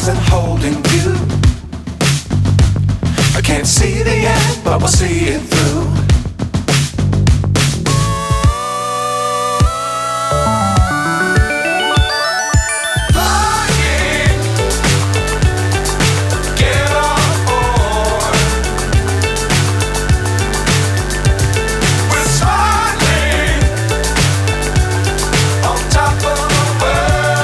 wasn't holding you. I can't see the end, but we'll see it through.